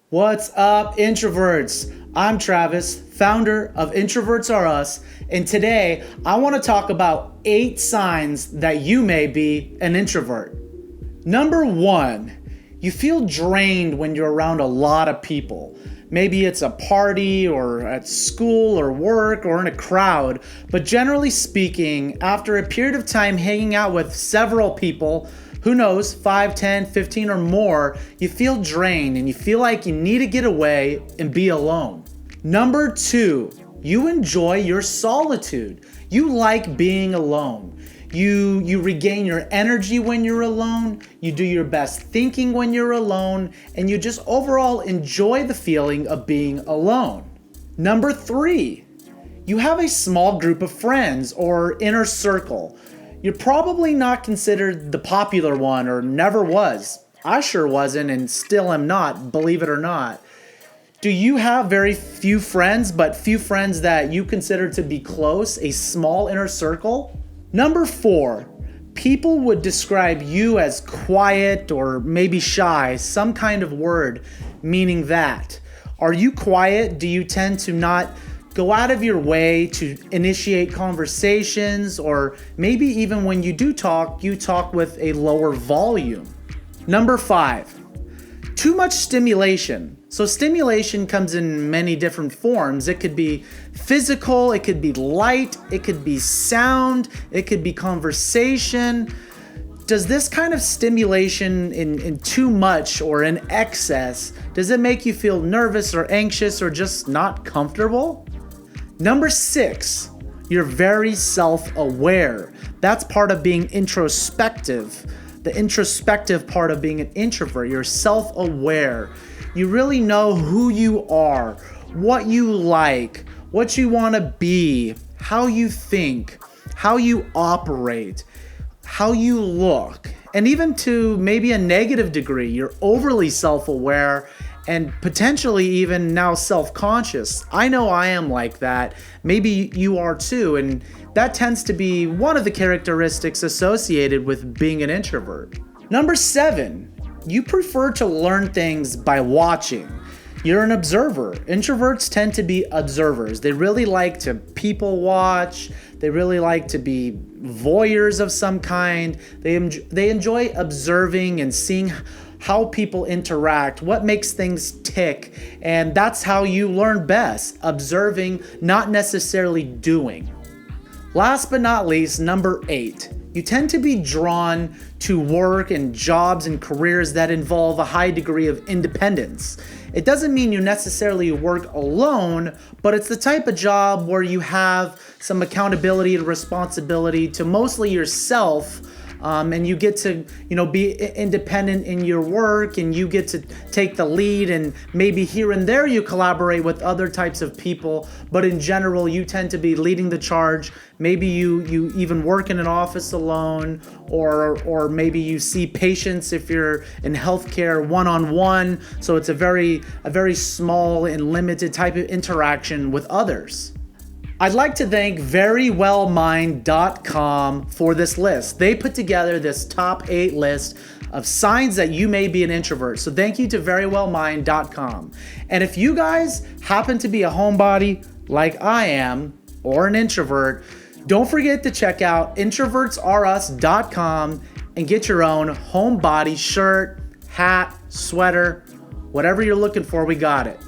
What's up, introverts? I'm Travis, founder of Introverts Are Us, and today I want to talk about 8 signs that you may be an introvert. Number 1, you feel drained when you're around a lot of people. Maybe it's a party or at school or work or in a crowd, but generally speaking, after a period of time hanging out with several people, who knows, 5, 10, 15 or more, you feel drained and you feel like you need to get away and be alone. Number 2, you enjoy your solitude. You like being alone. You regain your energy when you're alone, you do your best thinking when you're alone, and you just overall enjoy the feeling of being alone. Number 3, you have a small group of friends or inner circle. You're probably not considered the popular one or never was. I sure wasn't and still am not, believe it or not. Do you have very few friends, but few friends that you consider to be close, a small inner circle? Number 4, people would describe you as quiet or maybe shy, some kind of word meaning that. Are you quiet? Do you tend to not go out of your way to initiate conversations, or maybe even when you do talk, you talk with a lower volume? Number 5, too much stimulation. So stimulation comes in many different forms. It could be physical, it could be light, it could be sound, it could be conversation. Does this kind of stimulation in too much or in excess, does it make you feel nervous or anxious or just not comfortable? Number 6, you're very self-aware. That's part of being introspective. The introspective part of being an introvert, you're self-aware. You really know who you are, what you like, what you want to be, how you think, how you operate, how you look, and even to maybe a negative degree, you're overly self-aware and potentially even now self-conscious. I know I am like that. Maybe you are too, and that tends to be one of the characteristics associated with being an introvert. Number 7, you prefer to learn things by watching. You're an observer. Introverts tend to be observers. They really like to people watch. They really like to be voyeurs of some kind. They enjoy observing and seeing how people interact, what makes things tick, and that's how you learn best, observing, not necessarily doing. Last but not least, number 8, you tend to be drawn to work and jobs and careers that involve a high degree of independence. It doesn't mean you necessarily work alone, but it's the type of job where you have some accountability and responsibility to mostly yourself. And you get to, be independent in your work, and you get to take the lead, and maybe here and there you collaborate with other types of people, but in general you tend to be leading the charge. Maybe you even work in an office alone, or maybe you see patients if you're in healthcare one-on-one, so it's a very small and limited type of interaction with others. I'd like to thank verywellmind.com for this list. They put together this top 8 list of signs that you may be an introvert. So thank you to verywellmind.com. And if you guys happen to be a homebody like I am, or an introvert, don't forget to check out introvertsareus.com and get your own homebody shirt, hat, sweater, whatever you're looking for, we got it.